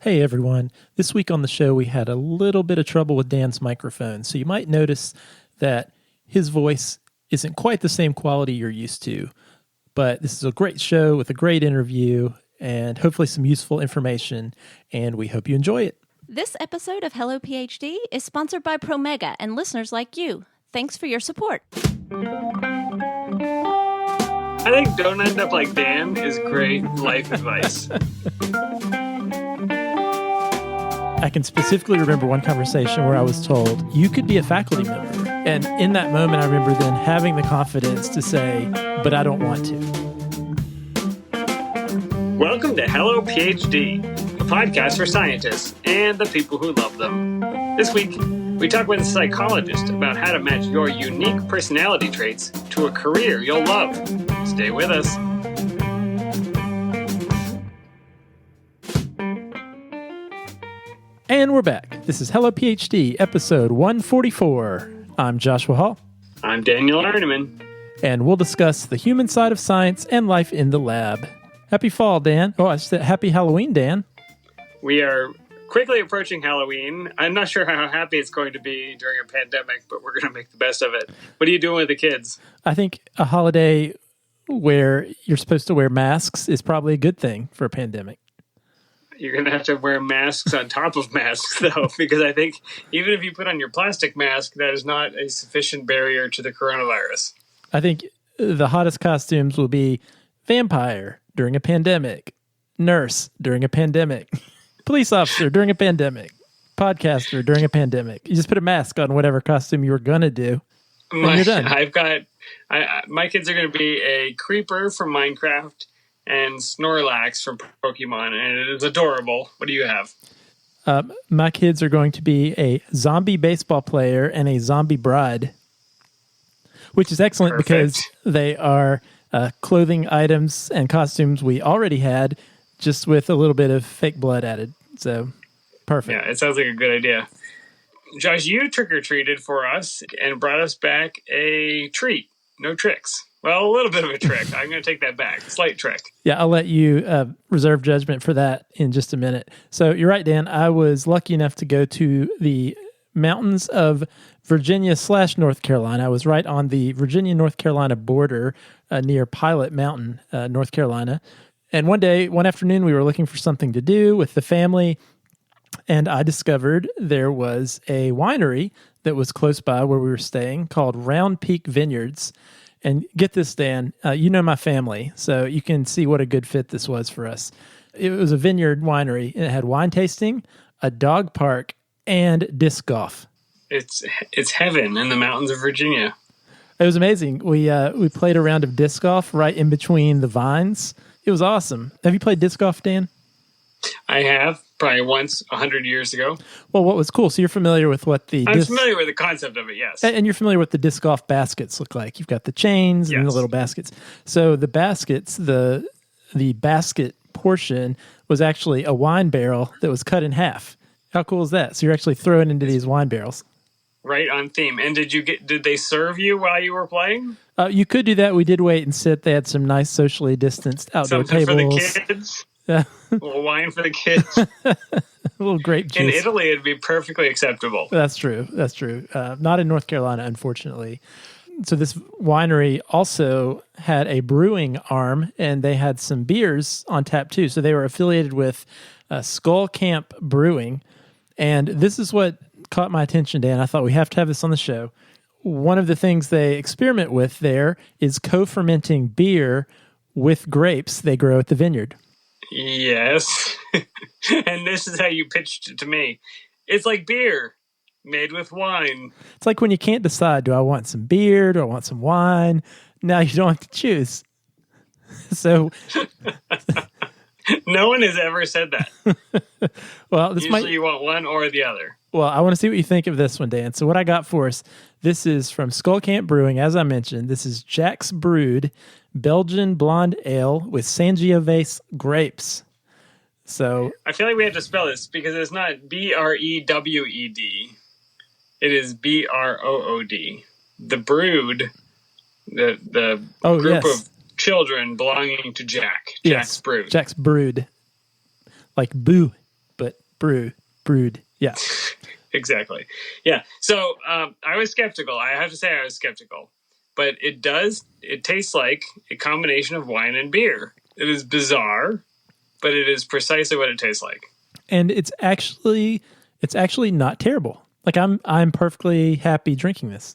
Hey everyone, this week on the show we had a little bit of trouble with Dan's microphone, so you might notice that his voice isn't quite the same quality you're used to, but this is a great show with a great interview and hopefully some useful information, and we hope you enjoy it. This episode of Hello PhD is sponsored by Promega and listeners like you. Thanks for your support. I think don't end up like Dan is great life advice. I can specifically remember one conversation where I was told, you could be a faculty member. And in that moment, I remember then having the confidence to say, but I don't want to. Welcome to Hello PhD, a podcast for scientists and the people who love them. This week, we talk with a psychologist about how to match your unique personality traits to a career you'll love. Stay with us. And we're back. This is Hello PhD, episode 144. I'm Joshua Hall. I'm Daniel Arneman. And we'll discuss the human side of science and life in the lab. Happy fall, Dan. Oh, I said happy Halloween, Dan. We are quickly approaching Halloween. I'm not sure how happy it's going to be during a pandemic, but we're going to make the best of it. What are you doing with the kids? I think a holiday where you're supposed to wear masks is probably a good thing for a pandemic. You're going to have to wear masks on top of masks, though, because I think even if you put on your plastic mask, that is not a sufficient barrier to the coronavirus. I think the hottest costumes will be vampire during a pandemic, nurse during a pandemic, police officer during a pandemic, podcaster during a pandemic. You just put a mask on whatever costume you were going to do, and you're done. My kids are going to be a creeper from Minecraft and Snorlax from Pokemon, and it is adorable. What do you have? My kids are going to be a zombie baseball player and a zombie bride, which is excellent. Perfect. Because they are clothing items and costumes we already had, just with a little bit of fake blood added. So, perfect. Yeah, it sounds like a good idea. Josh, you trick-or-treated for us and brought us back a treat. No tricks. Well, a little bit of a trick. I'm going to take that back. Slight trick. Yeah, I'll let you reserve judgment for that in just a minute. So you're right, Dan. I was lucky enough to go to the mountains of Virginia/North Carolina. I was right on the Virginia-North Carolina border near Pilot Mountain, North Carolina. And one afternoon, we were looking for something to do with the family, and I discovered there was a winery that was close by where we were staying called Round Peak Vineyards. And get this, Dan, you know my family, so you can see what a good fit this was for us. It was a vineyard winery, and it had wine tasting, a dog park, and disc golf. It's heaven in the mountains of Virginia. It was amazing. We played a round of disc golf right in between the vines. It was awesome. Have you played disc golf, Dan? I have, probably once 100 years ago. Well, what was cool, so you're familiar with what I'm familiar with the concept of it, yes. And you're familiar with the disc golf baskets look like. You've got the chains and the little baskets. So the baskets, the basket portion was actually a wine barrel that was cut in half. How cool is that? So you're actually throwing into these wine barrels. Right on theme. And did they serve you while you were playing? You could do that. We did wait and sit. They had some nice socially distanced outdoor Something tables. For the kids? A little wine for the kids. A little grape juice. In Italy, it'd be perfectly acceptable. That's true. Not in North Carolina, unfortunately. So this winery also had a brewing arm, and they had some beers on tap too. So they were affiliated with Skull Camp Brewing. And this is what caught my attention, Dan. I thought we have to have this on the show. One of the things they experiment with there is co-fermenting beer with grapes they grow at the vineyard. Yes. And this is how you pitched it to me. It's like beer made with wine. It's like when you can't decide, do I want some beer? Do I want some wine? Now you don't have to choose. So no one has ever said that. Well, usually you want one or the other. Well, I want to see what you think of this one, Dan. So what I got for us, this is from Skull Camp Brewing. As I mentioned, this is Jack's Brood Belgian Blonde Ale with Sangiovese grapes. So I feel like we have to spell this because it's not Brewed. It is Brood. The brood, the group of children belonging to Jack. Jack's Brood. Jack's Brood. Like boo, but brewed. Yeah. Exactly. Yeah. So I was skeptical. I have to say I was skeptical. But it tastes like a combination of wine and beer. It is bizarre, but it is precisely what it tastes like. And it's actually not terrible. Like I'm perfectly happy drinking this.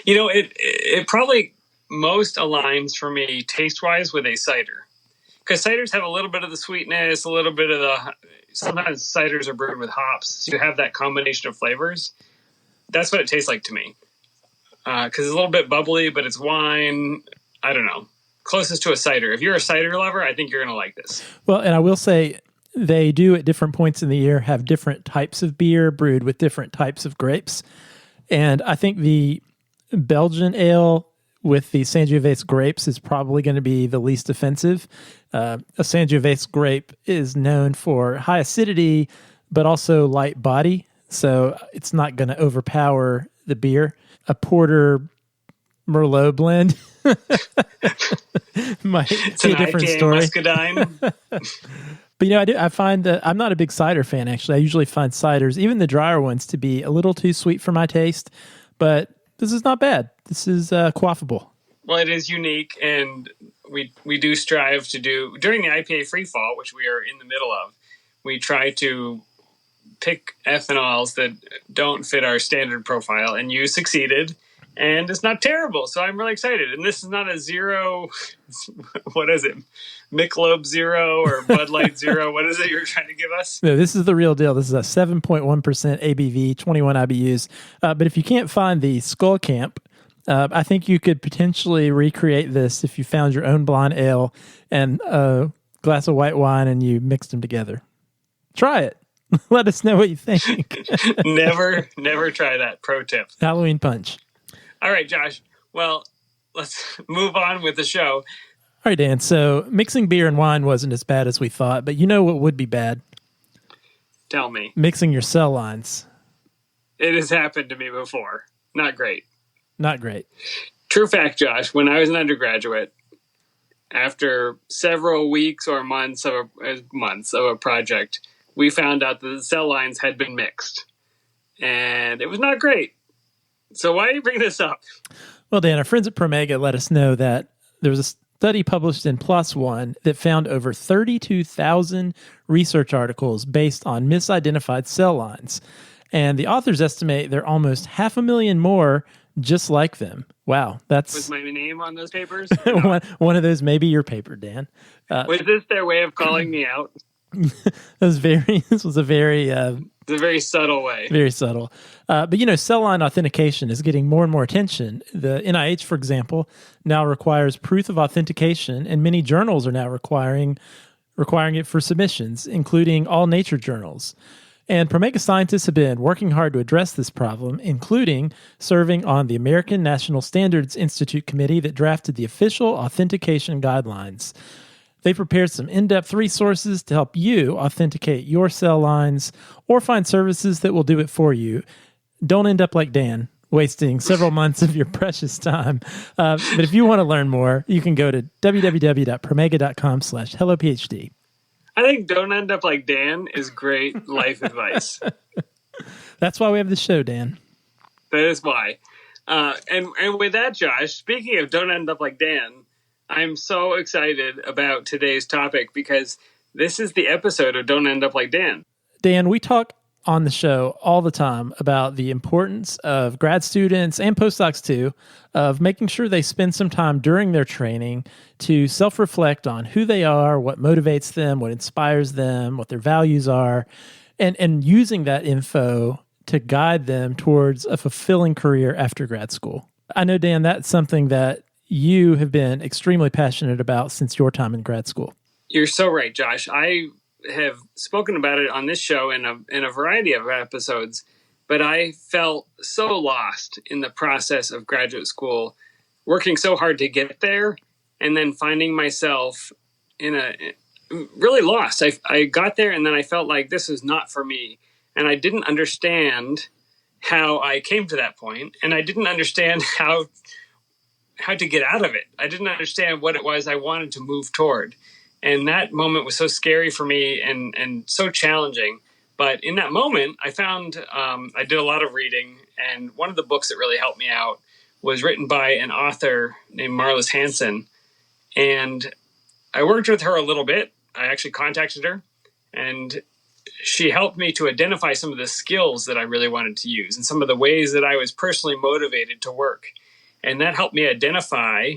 You know, it probably most aligns for me taste-wise with a cider. Because ciders have a little bit of the sweetness, a little bit of sometimes ciders are brewed with hops. So you have that combination of flavors. That's what it tastes like to me. Because it's a little bit bubbly, but it's wine. I don't know. Closest to a cider. If you're a cider lover, I think you're going to like this. Well, and I will say they do at different points in the year have different types of beer brewed with different types of grapes. And I think the Belgian ale with the Sangiovese grapes is probably going to be the least offensive. A Sangiovese grape is known for high acidity, but also light body. So it's not going to overpower the beer. A porter Merlot blend might be a different IPA story. Muscadine. But I find that I'm not a big cider fan. Actually, I usually find ciders, even the drier ones, to be a little too sweet for my taste. But this is not bad. This is quaffable. Well, it is unique, and we do strive to do during the IPA free fall, which we are in the middle of. We try to pick ethanols that don't fit our standard profile, and you succeeded, and it's not terrible. So I'm really excited. And this is not a zero. What is it? Michelob Zero or Bud Light Zero? What is it you're trying to give us? No, this is the real deal. This is a 7.1% ABV, 21 IBUs. But if you can't find the Skull Camp, I think you could potentially recreate this if you found your own blonde ale and a glass of white wine and you mixed them together. Try it. Let us know what you think. Never try that. Pro tip. Halloween punch. All right, Josh. Well, let's move on with the show. All right, Dan. So mixing beer and wine wasn't as bad as we thought, but you know what would be bad? Tell me. Mixing your cell lines. It has happened to me before. Not great. Not great. True fact, Josh. When I was an undergraduate, after several weeks or months of a project, we found out that the cell lines had been mixed. And it was not great. So why do you bring this up? Well, Dan, our friends at Promega let us know that there was a study published in PLOS ONE that found over 32,000 research articles based on misidentified cell lines. And the authors estimate there are almost 500,000 more just like them. Wow. Was my name on those papers? one of those may be your paper, Dan. Was this their way of calling me out? This was a very... It's a very subtle way. Very subtle. But, cell line authentication is getting more and more attention. The NIH, for example, now requires proof of authentication, and many journals are now requiring it for submissions, including all nature journals. And Promega scientists have been working hard to address this problem, including serving on the American National Standards Institute committee that drafted the official authentication guidelines. They prepared some in-depth resources to help you authenticate your cell lines or find services that will do it for you. Don't end up like Dan, wasting several months of your precious time. But if you want to learn more, you can go to www.promega.com/hellophd. I think don't end up like Dan is great life advice. That's why we have the show, Dan. That is why. And with that, Josh, speaking of don't end up like Dan, I'm so excited about today's topic because this is the episode of Don't End Up Like Dan. Dan, we talk on the show all the time about the importance of grad students and postdocs too, of making sure they spend some time during their training to self-reflect on who they are, what motivates them, what inspires them, what their values are, and using that info to guide them towards a fulfilling career after grad school. I know, Dan, that's something that you have been extremely passionate about since your time in grad school. You're so right, Josh. I have spoken about it on this show in a variety of episodes, but I felt so lost in the process of graduate school, working so hard to get there, and then finding myself really lost. I got there, and then I felt like this is not for me, and I didn't understand how I came to that point, and I didn't understand how to get out of it. I didn't understand what it was I wanted to move toward. And that moment was so scary for me and so challenging. But in that moment, I found I did a lot of reading, and one of the books that really helped me out was written by an author named Marlys Hanson. And I worked with her a little bit. I actually contacted her, and she helped me to identify some of the skills that I really wanted to use and some of the ways that I was personally motivated to work. And that helped me identify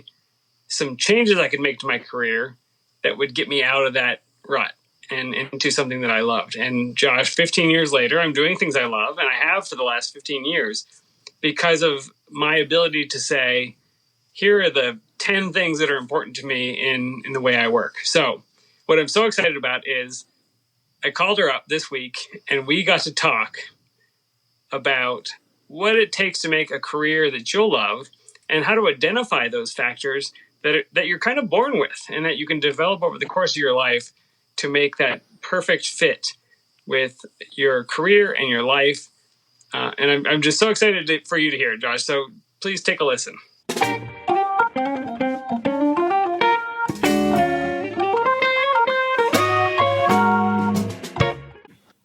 some changes I could make to my career that would get me out of that rut and into something that I loved. And Josh, 15 years later, I'm doing things I love, and I have for the last 15 years because of my ability to say, here are the 10 things that are important to me in the way I work. So what I'm so excited about is I called her up this week, and we got to talk about what it takes to make a career that you'll love and how to identify those factors that you're kind of born with and that you can develop over the course of your life to make that perfect fit with your career and your life. And I'm just so excited for you to hear it, Josh. So please take a listen.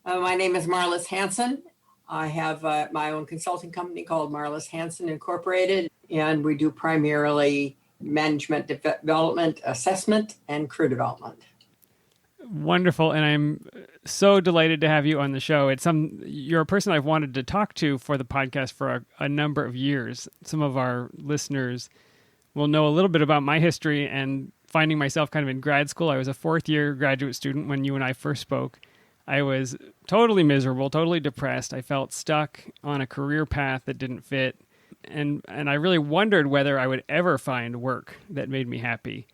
My name is Marlys Hanson. I have my own consulting company called Marlys Hanson Incorporated, and we do primarily management development, assessment, and career development. Wonderful, and I'm so delighted to have you on the show. You're a person I've wanted to talk to for the podcast for a number of years. Some of our listeners will know a little bit about my history and finding myself kind of in grad school. I was a fourth-year graduate student when you and I first spoke. I was totally miserable, totally depressed. I felt stuck on a career path that didn't fit. And I really wondered whether I would ever find work that made me happy.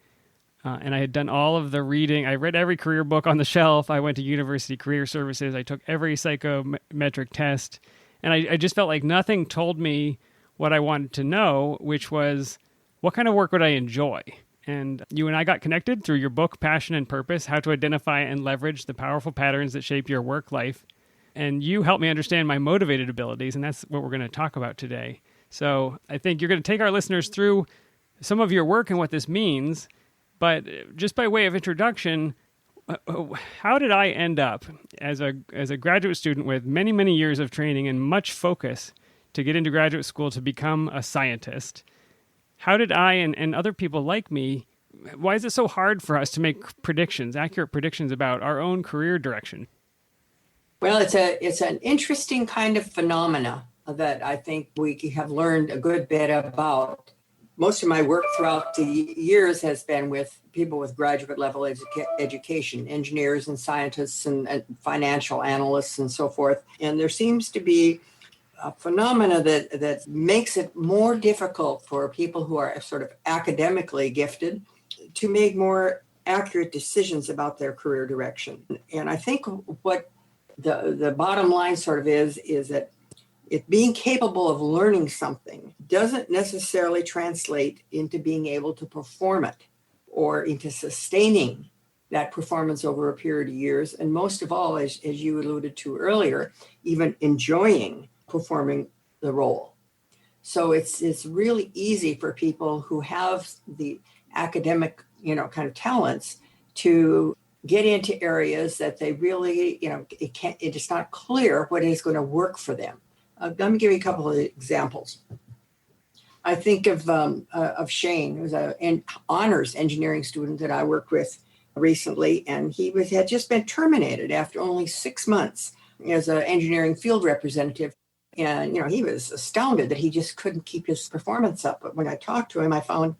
And I had done all of the reading. I read every career book on the shelf. I went to University Career Services. I took every psychometric test. And I just felt like nothing told me what I wanted to know, which was, what kind of work would I enjoy? And you and I got connected through your book, Passion and Purpose, How to Identify and Leverage the Powerful Patterns That Shape Your Work Life. And you helped me understand my motivated abilities, and that's what we're going to talk about today. So I think you're going to take our listeners through some of your work and what this means. But just by way of introduction, how did I end up as a graduate student with many, many years of training and much focus to get into graduate school to become a scientist? How did I and other people like me, why is it so hard for us to make accurate predictions about our own career direction? Well, it's an interesting kind of phenomena that I think we have learned a good bit about. Most of my work throughout the years has been with people with graduate level education, engineers and scientists and financial analysts and so forth. And there seems to be a phenomena that makes it more difficult for people who are sort of academically gifted to make more accurate decisions about their career direction. And I think what the bottom line sort of is that being capable of learning something doesn't necessarily translate into being able to perform it or into sustaining that performance over a period of years. And most of all, as you alluded to earlier, even enjoying performing the role. So it's really easy for people who have the academic, kind of talents to get into areas that they really, it is not clear what is going to work for them. Let me give you a couple of examples. I think of Shane, who's an honors engineering student that I worked with recently, and he had just been terminated after only 6 months as an engineering field representative. And, he was astounded that he just couldn't keep his performance up. But when I talked to him, I found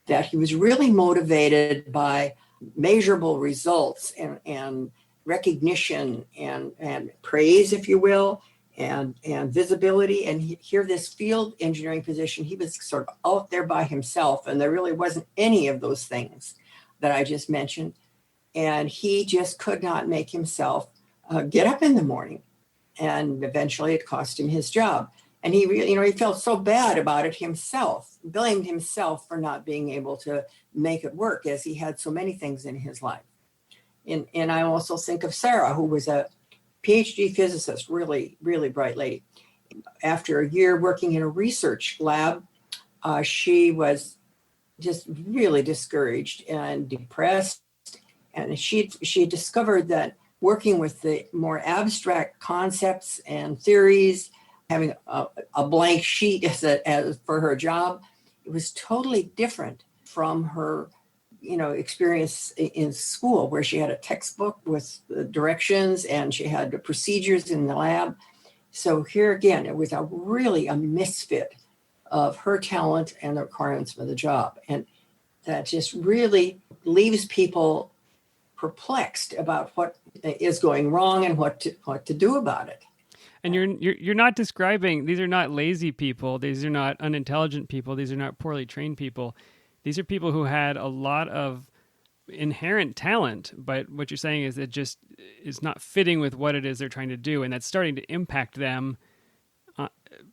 that he was really motivated by measurable results and recognition and praise, if you will, and visibility. And here, this field engineering position, he was sort of out there by himself, and there really wasn't any of those things that I just mentioned. And he just could not make himself get up in the morning. And eventually it cost him his job. And he really, he felt so bad about it himself, blamed himself for not being able to make it work, as he had so many things in his life. And I also think of Sarah, who was a PhD physicist, really, really bright lady. After a year working in a research lab, she was just really discouraged and depressed. And she discovered that working with the more abstract concepts and theories, having a blank sheet as for her job. It was totally different from her, experience in school, where she had a textbook with the directions and she had the procedures in the lab. So here again, it was really a misfit of her talent and the requirements for the job. And that just really leaves people perplexed about what is going wrong and what to do about it. And you're not describing, these are not lazy people, these are not unintelligent people, these are not poorly trained people. These are people who had a lot of inherent talent, but what you're saying is it just is not fitting with what it is they're trying to do, and that's starting to impact them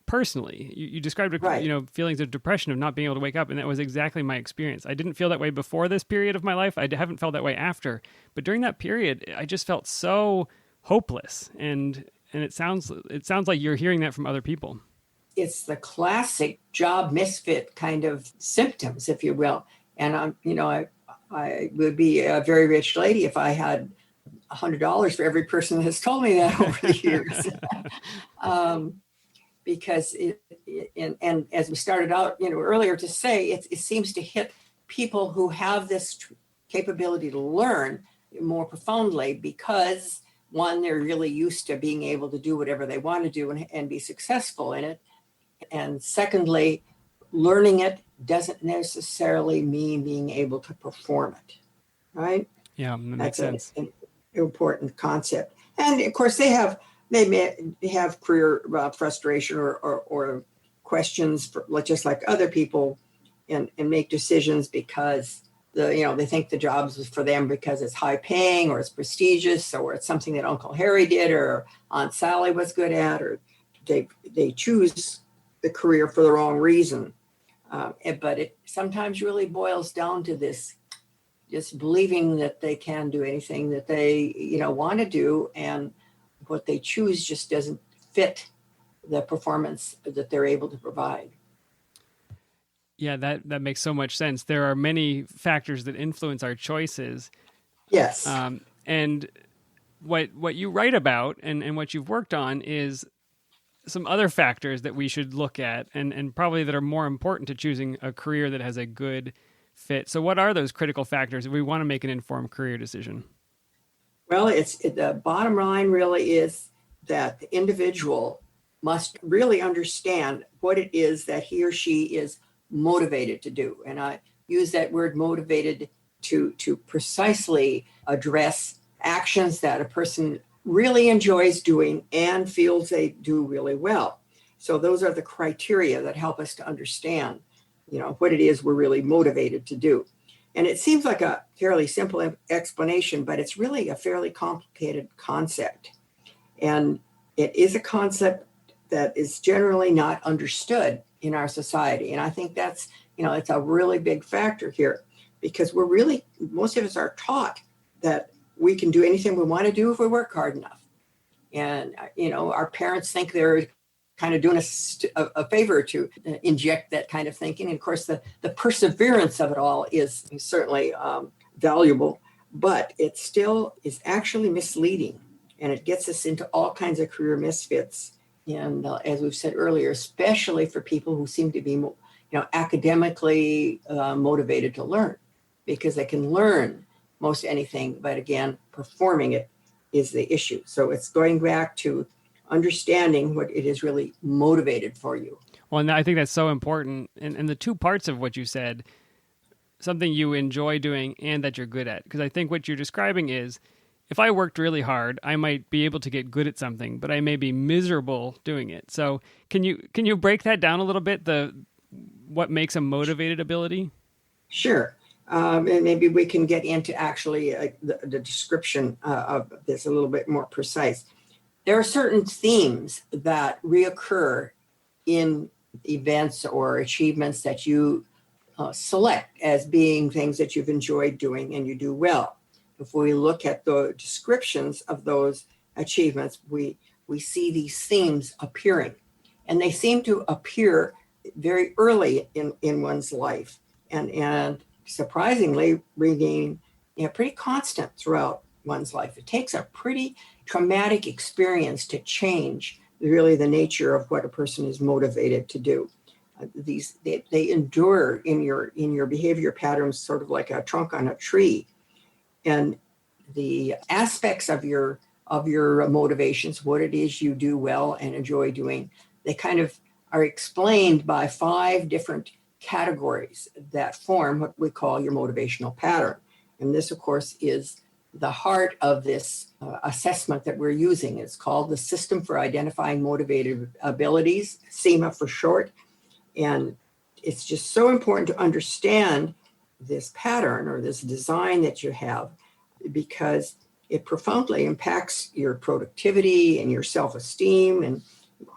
personally. You described, Right. Feelings of depression, of not being able to wake up, and that was exactly my experience. I didn't feel that way before this period of my life. I haven't felt that way after, but during that period, I just felt so hopeless, and it sounds like you're hearing that from other people. It's the classic job misfit kind of symptoms, if you will. And I would be a very rich lady if I had $100 for every person that has told me that over the years. Because and as we started out, earlier to say, it seems to hit people who have this capability to learn more profoundly, because one, they're really used to being able to do whatever they want to do and be successful in it. And secondly, learning it doesn't necessarily mean being able to perform it, right? Yeah, that makes sense. An important concept. And of course, they may have career frustration or questions, just like other people, and make decisions because they think the job is for them because it's high paying or it's prestigious or it's something that Uncle Harry did or Aunt Sally was good at, or they choose the career for the wrong reason. But it sometimes really boils down to this, just believing that they can do anything that they want to do, and what they choose just doesn't fit the performance that they're able to provide. Yeah, that makes so much sense. There are many factors that influence our choices. Yes. And what you write about and what you've worked on is some other factors that we should look at and probably that are more important to choosing a career that has a good fit. So what are those critical factors if we want to make an informed career decision? Well, the bottom line really is that the individual must really understand what it is that he or she is motivated to do. And I use that word motivated to precisely address actions that a person really enjoys doing and feels they do really well. So those are the criteria that help us to understand, what it is we're really motivated to do. And it seems like a fairly simple explanation, but it's really a fairly complicated concept. And it is a concept that is generally not understood in our society. And I think that's, it's a really big factor here, because most of us are taught that we can do anything we want to do if we work hard enough. And, our parents think they're kind of doing us a favor to inject that kind of thinking. And of course, the perseverance of it all is certainly valuable, but it still is actually misleading. And it gets us into all kinds of career misfits. And as we've said earlier, especially for people who seem to be, academically motivated to learn, because they can learn most anything, but again, performing it is the issue. So it's going back to understanding what it is really motivated for you. Well, and I think that's so important. And the two parts of what you said, something you enjoy doing and that you're good at. Because I think what you're describing is, if I worked really hard, I might be able to get good at something, but I may be miserable doing it. So can you break that down a little bit, what makes a motivated ability? Sure. And maybe we can get into actually the description of this a little bit more precise. There are certain themes that reoccur in events or achievements that you select as being things that you've enjoyed doing and you do well. If we look at the descriptions of those achievements, we see these themes appearing, and they seem to appear very early in one's life, and surprisingly remain pretty constant throughout one's life. It takes a pretty traumatic experience to change really the nature of what a person is motivated to do. They endure in your behavior patterns, sort of like a trunk on a tree. And the aspects of your motivations, what it is you do well and enjoy doing, they kind of are explained by 5 different categories that form what we call your motivational pattern. And this, of course, is the heart of this assessment that we're using. It's called the System for Identifying Motivated Abilities, SEMA for short. And it's just so important to understand this pattern or this design that you have, because it profoundly impacts your productivity and your self-esteem and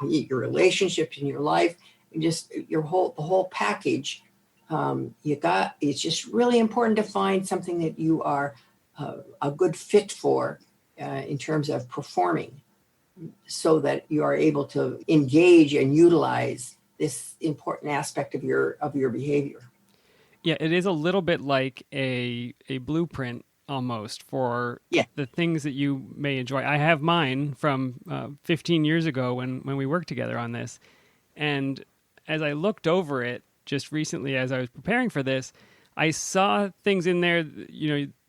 your relationships in your life, and just the whole package. It's just really important to find something that you are a good fit for in terms of performing, so that you are able to engage and utilize this important aspect of your behavior. Yeah, it is a little bit like a blueprint almost for the things that you may enjoy. I have mine from 15 years ago when we worked together on this. And as I looked over it just recently, as I was preparing for this, I saw things in there,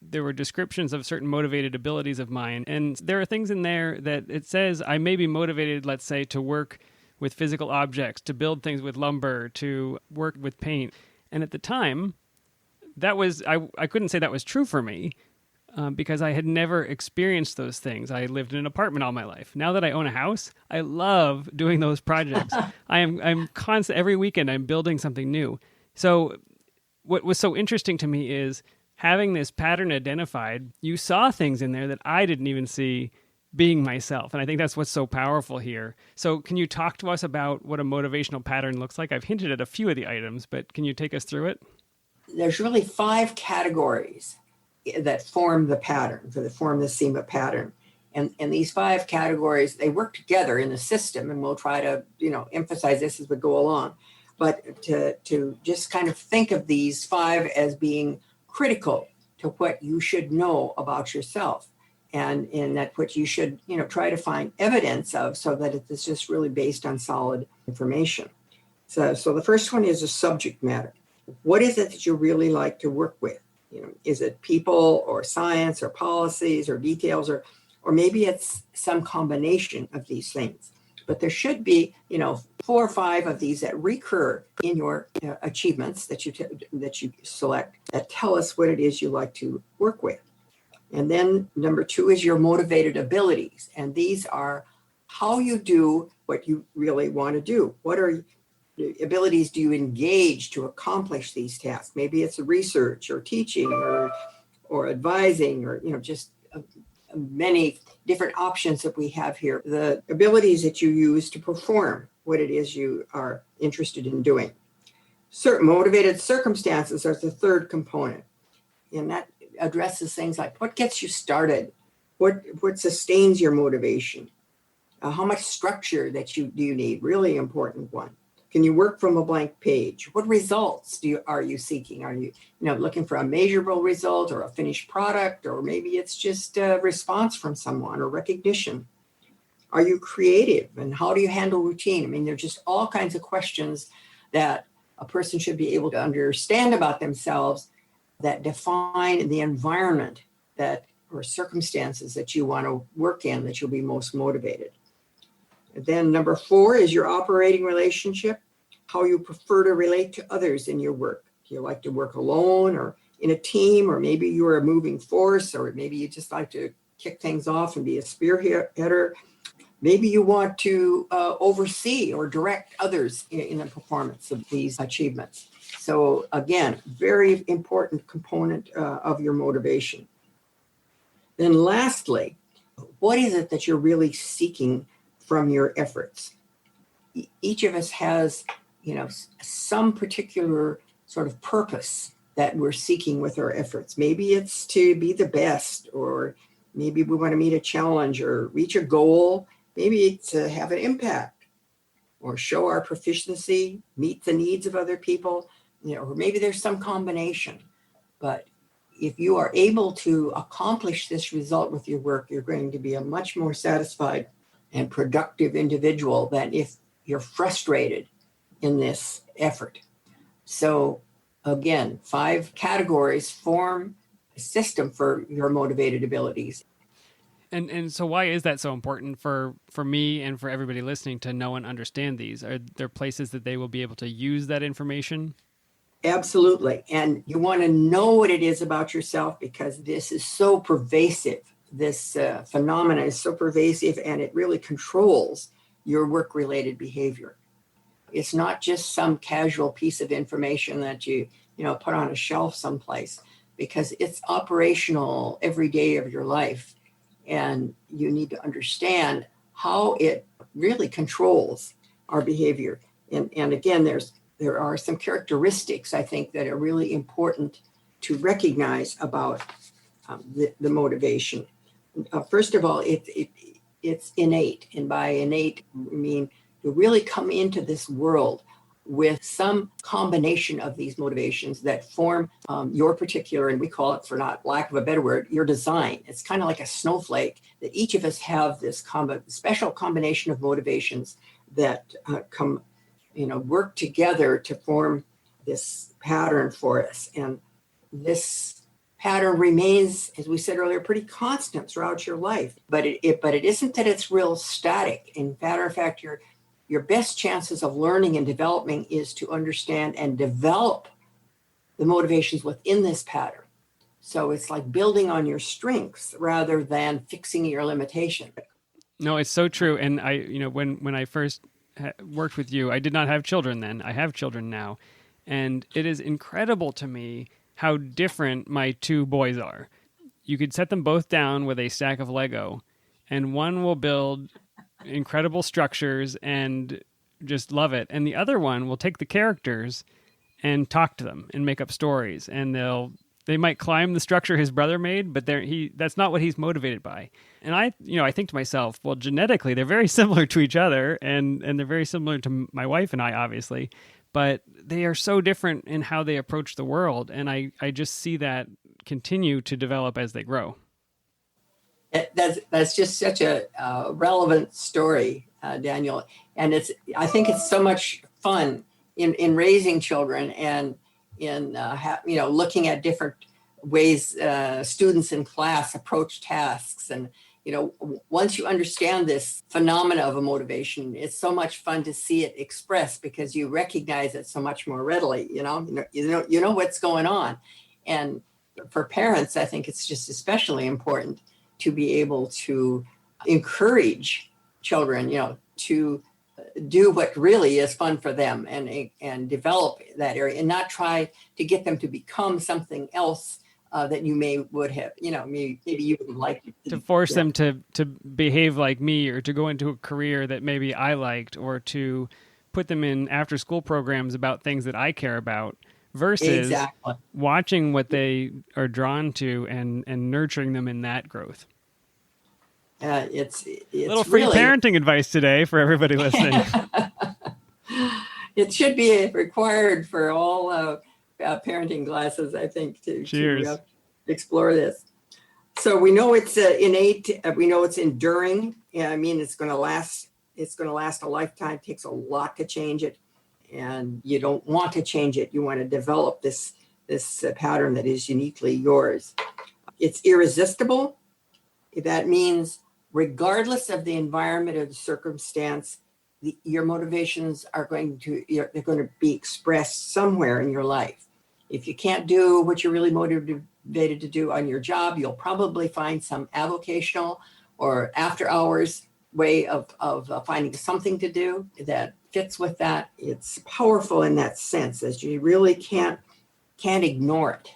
there were descriptions of certain motivated abilities of mine. And there are things in there that it says I may be motivated, let's say, to work with physical objects, to build things with lumber, to work with paint. And at the time, that was, I couldn't say that was true for me because I had never experienced those things. I lived in an apartment all my life. Now that I own a house, I love doing those projects. I'm constant, every weekend I'm building something new. So what was so interesting to me is having this pattern identified. You saw things in there that I didn't even see being myself. And I think that's what's so powerful here. So can you talk to us about what a motivational pattern looks like? I've hinted at a few of the items, but can you take us through it? There's really 5 categories that form the pattern, that form the SEMA pattern. And these 5 categories, they work together in the system, and we'll try to, emphasize this as we go along. But to just kind of think of these 5 as being critical to what you should know about yourself, and in that what you should, try to find evidence of, so that it's just really based on solid information. So the first one is a subject matter. What is it that you really like to work with? Is it people or science or policies or details, or maybe it's some combination of these things. But there should be, 4 or 5 of these that recur in your achievements that you select, that tell us what it is you like to work with. And then number 2 is your motivated abilities. And these are how you do what you really want to do. What abilities do you engage to accomplish these tasks? Maybe it's research or teaching or advising, or just many different options that we have here. The abilities that you use to perform what it is you are interested in doing. Certain motivated circumstances are the third component, and that addresses things like what gets you started, what sustains your motivation, how much structure do you need? Really important one. Can you work from a blank page? What results are you seeking? Are you, looking for a measurable result or a finished product, or maybe it's just a response from someone or recognition? Are you creative, and how do you handle routine? I mean, there's just all kinds of questions that a person should be able to understand about themselves that define the environment or circumstances that you want to work in, that you'll be most motivated. Then number 4 is your operating relationship, how you prefer to relate to others in your work. Do you like to work alone or in a team, or maybe you're a moving force, or maybe you just like to kick things off and be a spearheader. Maybe you want to oversee or direct others in the performance of these achievements. So again, very important component of your motivation. Then lastly, what is it that you're really seeking from your efforts? Each of us has, some particular sort of purpose that we're seeking with our efforts. Maybe it's to be the best, or maybe we want to meet a challenge or reach a goal. Maybe it's to have an impact or show our proficiency, meet the needs of other people, or maybe there's some combination. But if you are able to accomplish this result with your work, you're going to be a much more satisfied and productive individual than if you're frustrated in this effort. So again, 5 categories form a system for your motivated abilities. And so why is that so important for me and for everybody listening to know and understand these? Are there places that they will be able to use that information? Absolutely. And you want to know what it is about yourself, because this is so pervasive. This phenomena is so pervasive, and it really controls your work-related behavior. It's not just some casual piece of information that you put on a shelf someplace, because it's operational every day of your life. And you need to understand how it really controls our behavior. And again, there are some characteristics, I think, that are really important to recognize about the motivation. First of all, it's innate. And by innate, I mean you really come into this world with some combination of these motivations that form your particular, and we call it, for not lack of a better word, your design. It's kind of like a snowflake, that each of us have this special combination of motivations that work together to form this pattern for us. And this pattern remains, as we said earlier, pretty constant throughout your life. But it isn't that it's real static. In matter of fact, your best chances of learning and developing is to understand and develop the motivations within this pattern. So it's like building on your strengths rather than fixing your limitation. No, it's so true. And I, when I first worked with you, I did not have children then. I have children now. And it is incredible to me how different my 2 boys are. You could set them both down with a stack of Lego, and one will build incredible structures and just love it, and the other one will take the characters and talk to them and make up stories, and they might climb the structure his brother made, but that's not what he's motivated by. And I think to myself, well, genetically they're very similar to each other, and they're very similar to my wife and I, obviously, but they are so different in how they approach the world, and I just see that continue to develop as they grow. That's just such a relevant story, Daniel. And I think it's so much fun in raising children, and in looking at different ways students in class approach tasks. And once you understand this phenomena of a motivation, it's so much fun to see it expressed, because you recognize it so much more readily. You know what's going on. And for parents, I think it's just especially important to be able to encourage children, to do what really is fun for them, and develop that area, and not try to get them to become something else that you would have, maybe you would like to force them to behave like me, or to go into a career that maybe I liked, or to put them in after school programs about things that I care about, versus watching what they are drawn to and nurturing them in that growth. It's little free parenting advice today for everybody listening. It should be required for all parenting classes, I think, to explore this. So we know it's innate. We know it's enduring. I mean, it's going to last. It's going to last a lifetime. It takes a lot to change it, and you don't want to change it. You want to develop this pattern that is uniquely yours. It's irresistible. That means, regardless of the environment or the circumstance, your motivations they're going to be expressed somewhere in your life. If you can't do what you're really motivated to do on your job, you'll probably find some avocational or after hours way of finding something to do that fits with that. It's powerful in that sense, as you really can't ignore it.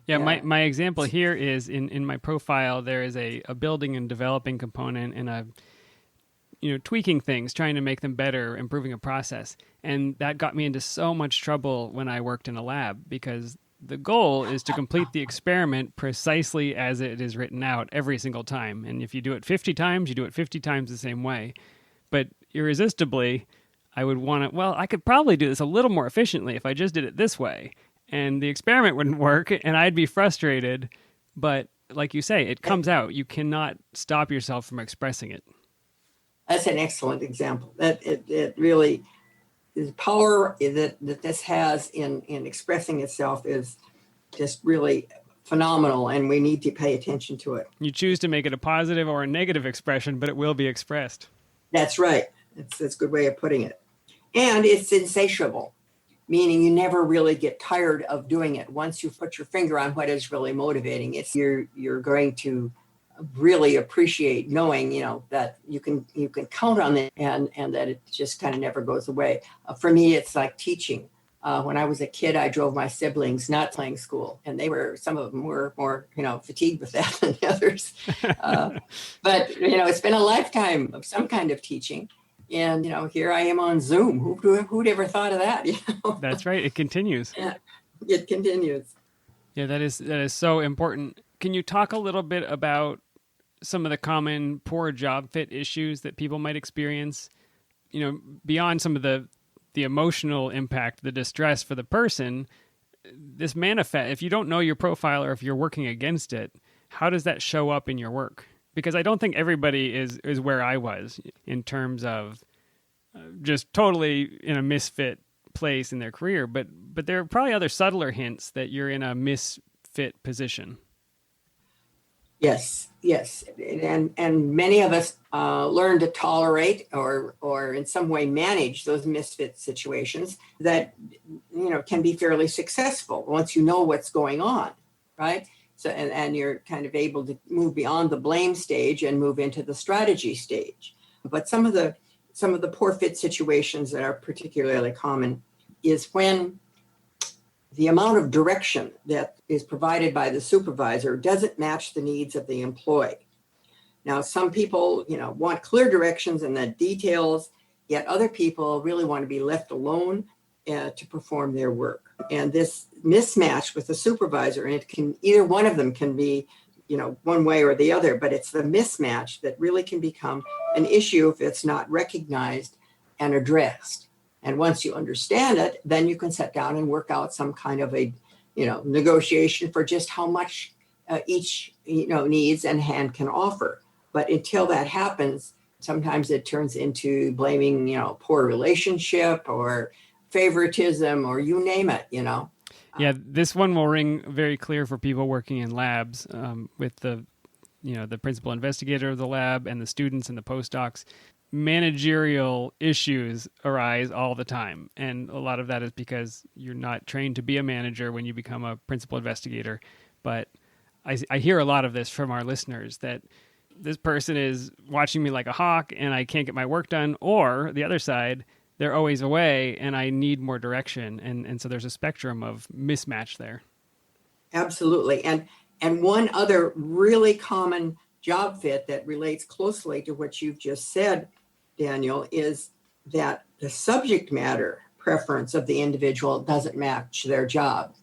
Yeah, my example here is in my profile, there is a building and developing component, and a tweaking things, trying to make them better, improving a process. And that got me into so much trouble when I worked in a lab, because the goal is to complete the experiment precisely as it is written out every single time. And if you do it 50 times, you do it 50 times the same way. But irresistibly, I would want to, I could probably do this a little more efficiently if I just did it this way. and the experiment wouldn't work and I'd be frustrated. But like you say, it comes out. You cannot stop yourself from expressing it. That's an excellent example. That it really the power that this has in expressing itself is just really phenomenal, and we need to pay attention to it. You choose to make it a positive or a negative expression, but it will be expressed. That's right. That's a good way of putting it. And it's insatiable, meaning you never really get tired of doing it. Once you put your finger on what is really motivating, you're going to really appreciate knowing, that you can count on it and that it just kind of never goes away. For me, it's like teaching. When I was a kid, I drove my siblings not playing school, and some of them were more, fatigued with that than the others. But, it's been a lifetime of some kind of teaching. And, here I am on Zoom. Who'd ever thought of that? That's right. It continues. Yeah, it continues. Yeah, that is so important. Can you talk a little bit about some of the common poor job fit issues that people might experience, beyond some of the emotional impact, the distress for the person? This manifest, if you don't know your profile or if you're working against it, how does that show up in your work? Because I don't think everybody is where I was in terms of just totally in a misfit place in their career, but there are probably other subtler hints that you're in a misfit position. Yes, and many of us learn to tolerate or in some way manage those misfit situations that can be fairly successful once you know what's going on, right? So and you're kind of able to move beyond the blame stage and move into the strategy stage. But some of the poor fit situations that are particularly common is when the amount of direction that is provided by the supervisor doesn't match the needs of the employee. Now, some people, want clear directions and the details, yet other people really want to be left alone to perform their work. And this mismatch with the supervisor, and either one of them can be, one way or the other, but it's the mismatch that really can become an issue if it's not recognized and addressed. And once you understand it, then you can sit down and work out some kind of a, negotiation for just how much each, needs and hand can offer. But until that happens, sometimes it turns into blaming, poor relationship or favoritism or you name it, Yeah, this one will ring very clear for people working in labs with the principal investigator of the lab and the students and the postdocs. Managerial issues arise all the time. And a lot of that is because you're not trained to be a manager when you become a principal investigator. But I hear a lot of this from our listeners, that this person is watching me like a hawk and I can't get my work done. Or the other side, they're always away and I need more direction. And so there's a spectrum of mismatch there. Absolutely. And one other really common job fit that relates closely to what you've just said, Daniel, is that the subject matter preference of the individual doesn't match their job.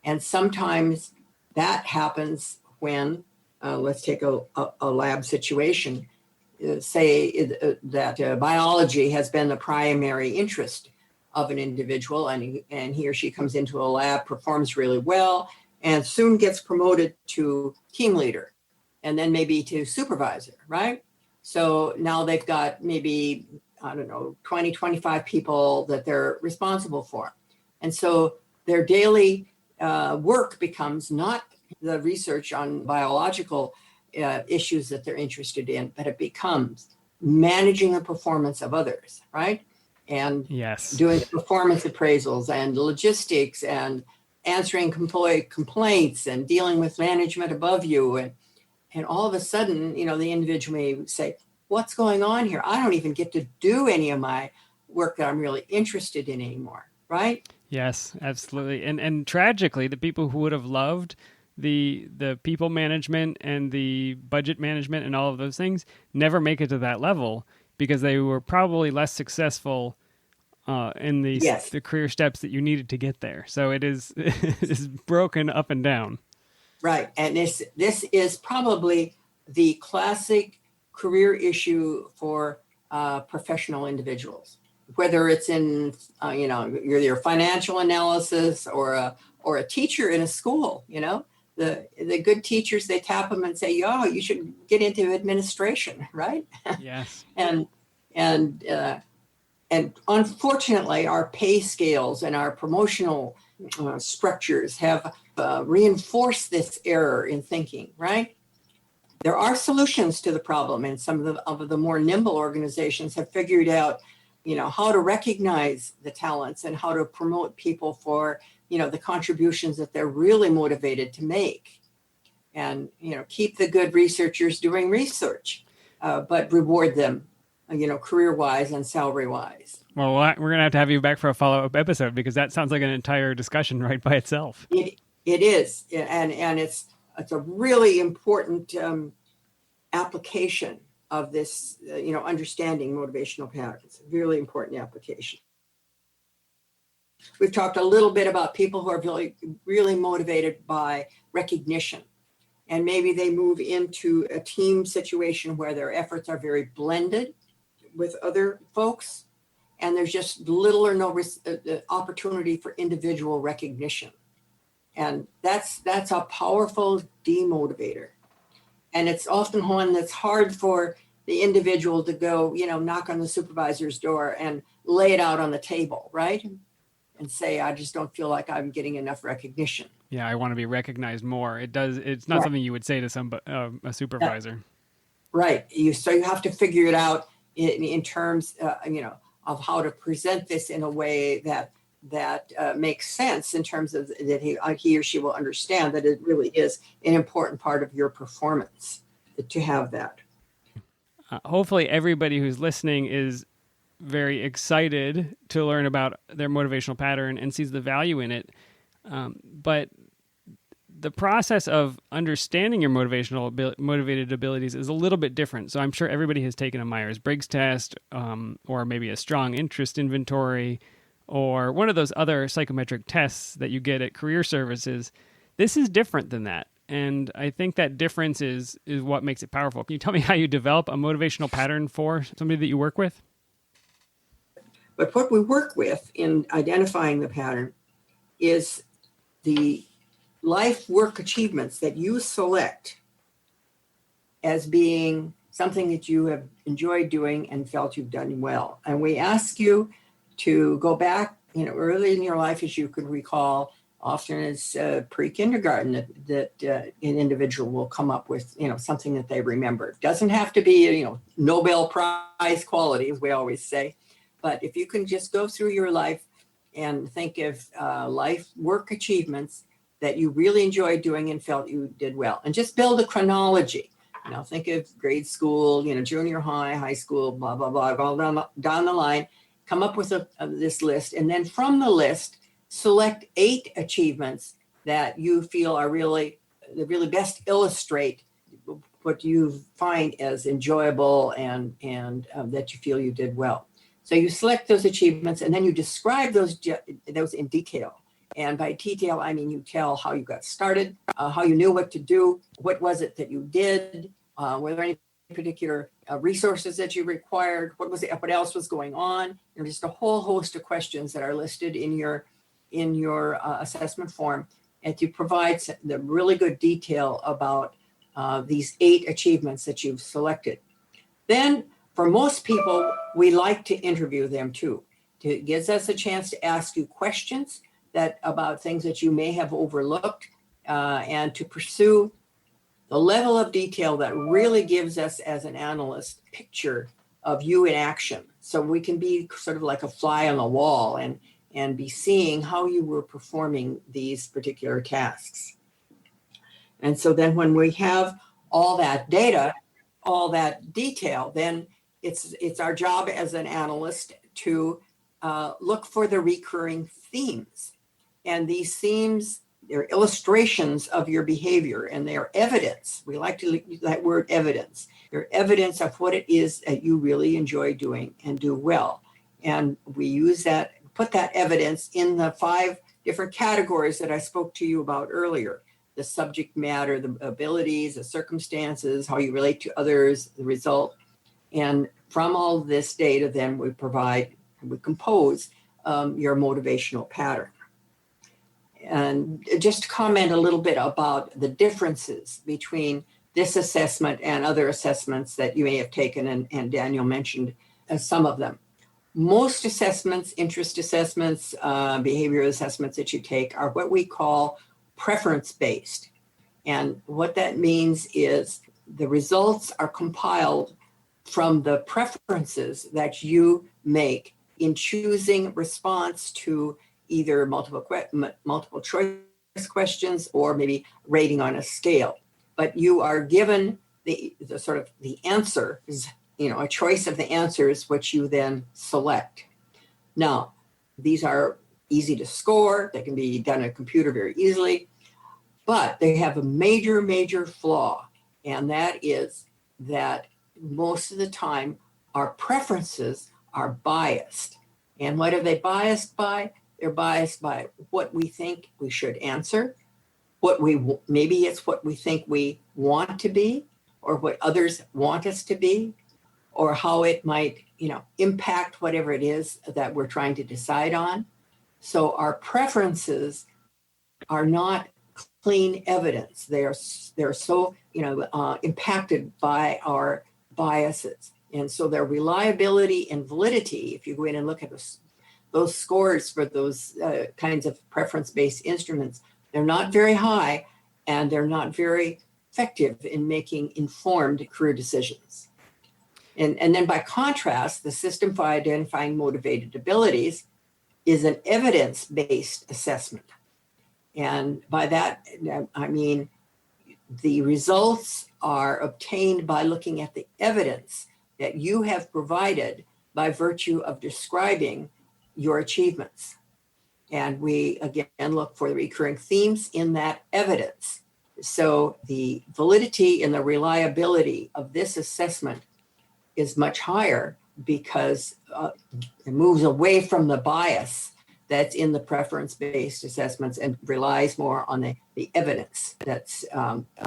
And sometimes that happens when, let's take a lab situation, say that biology has been the primary interest of an individual, and he or she comes into a lab, performs really well, and soon gets promoted to team leader, and then maybe to supervisor, right? So now they've got maybe, 20, 25 people that they're responsible for. And so their daily work becomes not the research on biological issues that they're interested in, but it becomes managing the performance of others, right? And yes, doing performance appraisals and logistics and answering employee complaints and dealing with management above you. And all of a sudden, the individual may say, what's going on here? I don't even get to do any of my work that I'm really interested in anymore, right? Yes, absolutely. And tragically, the people who would have loved the people management and the budget management and all of those things never make it to that level because they were probably less successful in the career steps that you needed to get there. So it is broken up and down. Right. And this is probably the classic career issue for professional individuals, whether it's in, your financial analysis or a teacher in a school, the good teachers, they tap them and say, you should get into administration, right? Yes. and unfortunately, our pay scales and our promotional structures have reinforced this error in thinking, right? There are solutions to the problem, and some of the more nimble organizations have figured out, how to recognize the talents and how to promote people for, the contributions that they're really motivated to make. And, keep the good researchers doing research, but reward them, career-wise and salary-wise. Well, we're going to have you back for a follow-up episode, because that sounds like an entire discussion right by itself. It is. And it's a really important application of this, understanding motivational patterns. Really important application. We've talked a little bit about people who are really, really motivated by recognition. And maybe they move into a team situation where their efforts are very blended with other folks, and there's just little or no opportunity for individual recognition. And that's a powerful demotivator. And it's often one that's hard for the individual to go, knock on the supervisor's door and lay it out on the table, right? And say, I just don't feel like I'm getting enough recognition. Yeah, I want to be recognized more. It's not something you would say to a supervisor. Right. So you have to figure it out in terms, of how to present this in a way that makes sense, in terms of that he or she will understand that it really is an important part of your performance to have that. Hopefully everybody who's listening is very excited to learn about their motivational pattern and sees the value in it. But the process of understanding your motivated abilities is a little bit different. So I'm sure everybody has taken a Myers-Briggs test, or maybe a strong interest inventory, or one of those other psychometric tests that you get at career services. This is different than that. And I think that difference is what makes it powerful. Can you tell me how you develop a motivational pattern for somebody that you work with? But what we work with in identifying the pattern is the life work achievements that you select as being something that you have enjoyed doing and felt you've done well. And we ask you to go back, early in your life, as you could recall. Often it's pre-kindergarten that an individual will come up with, something that they remember. It doesn't have to be, Nobel Prize quality, as we always say. But if you can just go through your life and think of life work achievements that you really enjoyed doing and felt you did well, and just build a chronology. Think of grade school, junior high, high school, blah, blah, blah, all down the line. Come up with this list. And then from the list, select 8 achievements that you feel are really best illustrate what you find as enjoyable and that you feel you did well. So you select those achievements, and then you describe those in detail. And by detail, I mean you tell how you got started, how you knew what to do, what was it that you did, were there any particular resources that you required, what else was going on, and just a whole host of questions that are listed in your assessment form, and to provide the really good detail about these 8 achievements that you've selected. Then, for most people, we like to interview them too. It gives us a chance to ask you questions about things that you may have overlooked, and to pursue the level of detail that really gives us, as an analyst, picture of you in action. So we can be sort of like a fly on the wall and be seeing how you were performing these particular tasks. And so then when we have all that data, all that detail, then it's our job as an analyst to look for the recurring themes. And these themes, they're illustrations of your behavior, and they are evidence. We like to use that word evidence. They're evidence of what it is that you really enjoy doing and do well. And we use that, put that evidence in the 5 different categories that I spoke to you about earlier: the subject matter, the abilities, the circumstances, how you relate to others, the result. And from all of this data, then we provide would compose your motivational pattern. And just to comment a little bit about the differences between this assessment and other assessments that you may have taken, and Daniel mentioned some of them. Most assessments, interest assessments, behavioral assessments that you take are what we call preference-based. And what that means is the results are compiled from the preferences that you make in choosing response to either multiple choice questions or maybe rating on a scale. But you are given the sort of the answer, a choice of the answers, which you then select. Now, these are easy to score. They can be done on a computer very easily, but they have a major, major flaw. And that is that most of the time, our preferences are biased. And what are they biased by? They're biased by what we think we should answer, maybe it's what we think we want to be, or what others want us to be, or how it might, impact whatever it is that we're trying to decide on. So our preferences are not clean evidence. They're so, impacted by our biases. And so their reliability and validity, if you go in and look at those scores for those kinds of preference-based instruments, they're not very high, and they're not very effective in making informed career decisions. And then by contrast, the system for identifying motivated abilities is an evidence-based assessment. And by that, I mean, the results are obtained by looking at the evidence that you have provided by virtue of describing your achievements. And we, again, look for the recurring themes in that evidence. So the validity and the reliability of this assessment is much higher because it moves away from the bias that's in the preference-based assessments and relies more on the evidence that's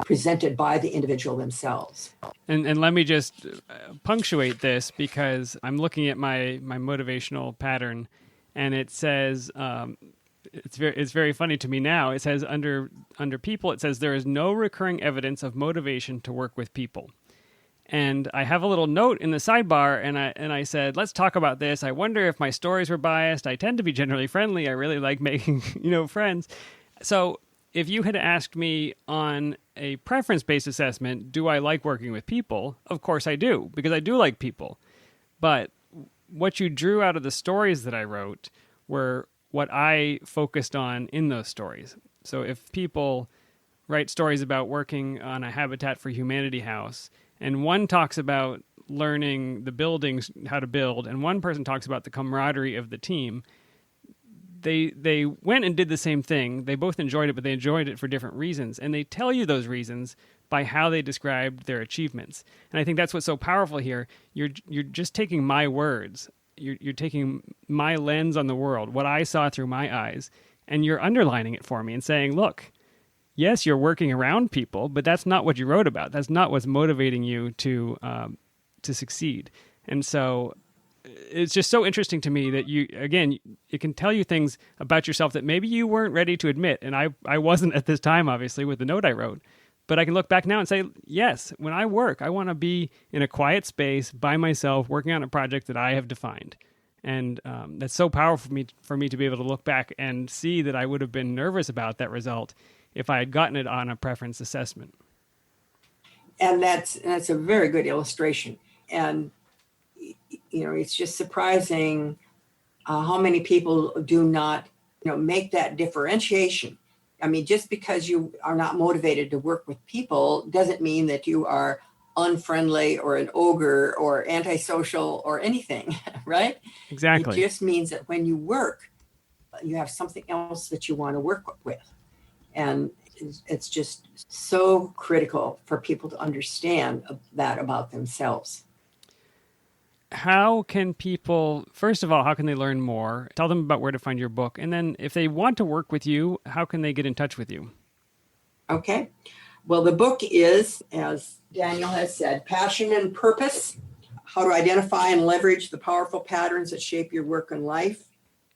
presented by the individual themselves. And let me just punctuate this, because I'm looking at my motivational pattern, and it says, it's very funny to me now. It says under people, it says there is no recurring evidence of motivation to work with people. And I have a little note in the sidebar, and I said, let's talk about this. I wonder if my stories were biased. I tend to be generally friendly. I really like making, friends. So if you had asked me on a preference-based assessment, do I like working with people? Of course I do, because I do like people. But what you drew out of the stories that I wrote were what I focused on in those stories. So if people write stories about working on a Habitat for Humanity house, and one talks about learning the buildings, how to build, and one person talks about the camaraderie of the team, they went and did the same thing. They both enjoyed it, but they enjoyed it for different reasons. And they tell you those reasons by how they described their achievements. And I think that's what's so powerful here. You're just taking my words. You're taking my lens on the world, what I saw through my eyes, and you're underlining it for me and saying, look, yes, you're working around people, but that's not what you wrote about. That's not what's motivating you to succeed. And so it's just so interesting to me that it can tell you things about yourself that maybe you weren't ready to admit. And I wasn't at this time, obviously, with the note I wrote. But I can look back now and say, yes, when I work, I want to be in a quiet space by myself working on a project that I have defined. And that's so powerful for me to be able to look back and see that I would have been nervous about that result if I had gotten it on a preference assessment. And that's a very good illustration. And, it's just surprising how many people do not, make that differentiation. I mean, just because you are not motivated to work with people doesn't mean that you are unfriendly or an ogre or antisocial or anything, right? Exactly. It just means that when you work, you have something else that you want to work with. And it's just so critical for people to understand that about themselves. How can people, first of all, how can they learn more? Tell them about where to find your book. And then if they want to work with you, how can they get in touch with you? Okay. Well, the book is, as Daniel has said, Passion and Purpose, how to identify and leverage the powerful patterns that shape your work and life.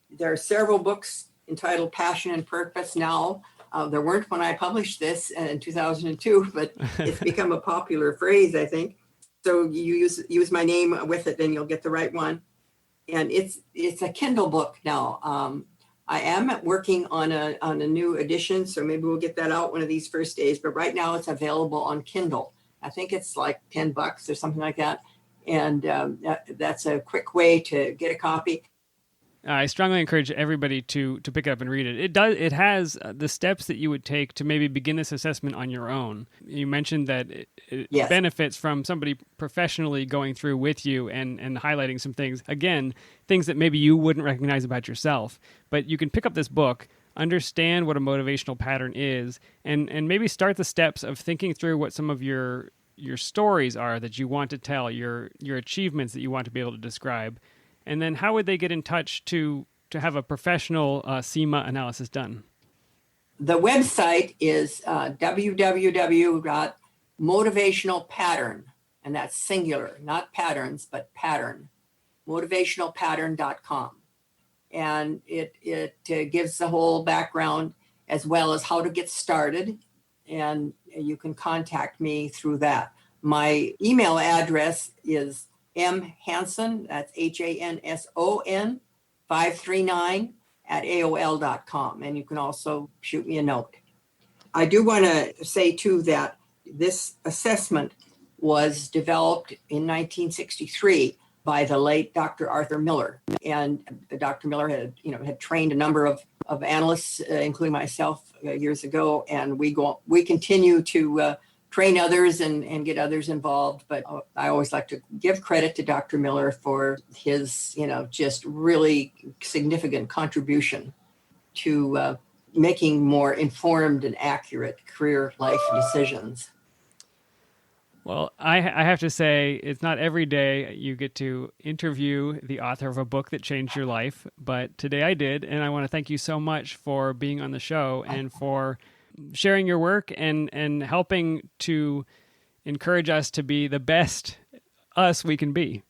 There are several books entitled Passion and Purpose now. There weren't when I published this in 2002, but it's become a popular phrase, I think. So you use my name with it, then you'll get the right one. And it's a Kindle book now. I am working on a new edition, so maybe we'll get that out one of these first days. But right now it's available on Kindle. I think it's like $10 or something like that. And that's a quick way to get a copy. I strongly encourage everybody to pick it up and read it. It has the steps that you would take to maybe begin this assessment on your own. You mentioned that it Yes. benefits from somebody professionally going through with you and highlighting some things. Again, things that maybe you wouldn't recognize about yourself. But you can pick up this book, understand what a motivational pattern is, and maybe start the steps of thinking through what some of your stories are that you want to tell, your achievements that you want to be able to describe. And then how would they get in touch to have a professional SEMA analysis done? The website is www.motivationalpattern, and that's singular, not patterns, but pattern, motivationalpattern.com. And it gives the whole background as well as how to get started. And you can contact me through that. My email address is mhanson, that's Hanson, 539 at AOL.com. And you can also shoot me a note. I do want to say, too, that this assessment was developed in 1963 by the late Dr. Arthur Miller. And Dr. Miller had trained a number of analysts, including myself, years ago. And we continue to train others and get others involved. But I always like to give credit to Dr. Miller for his, just really significant contribution to making more informed and accurate career life decisions. Well, I have to say, it's not every day you get to interview the author of a book that changed your life, but today I did, and I want to thank you so much for being on the show and for sharing your work and helping to encourage us to be the best us we can be.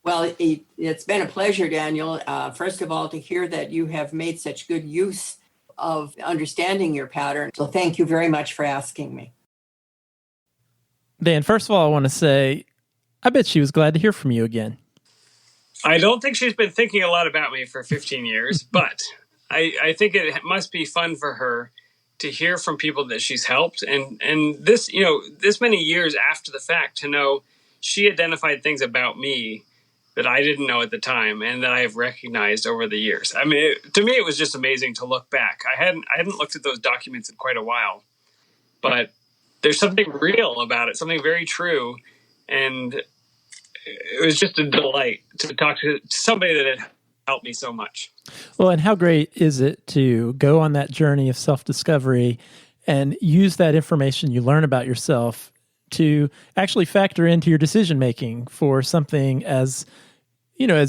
Well, it's been a pleasure, Daniel. First of all, to hear that you have made such good use of understanding your pattern. So thank you very much for asking me. Dan, first of all, I want to say, I bet she was glad to hear from you again. I don't think she's been thinking a lot about me for 15 years, but I think it must be fun for her to hear from people that she's helped. And this, this many years after the fact, to know she identified things about me that I didn't know at the time and that I have recognized over the years. I mean, to me, it was just amazing to look back. I hadn't looked at those documents in quite a while, but there's something real about it, something very true. And it was just a delight to talk to somebody that had helped me so much. Well, and how great is it to go on that journey of self-discovery and use that information you learn about yourself to actually factor into your decision-making for something as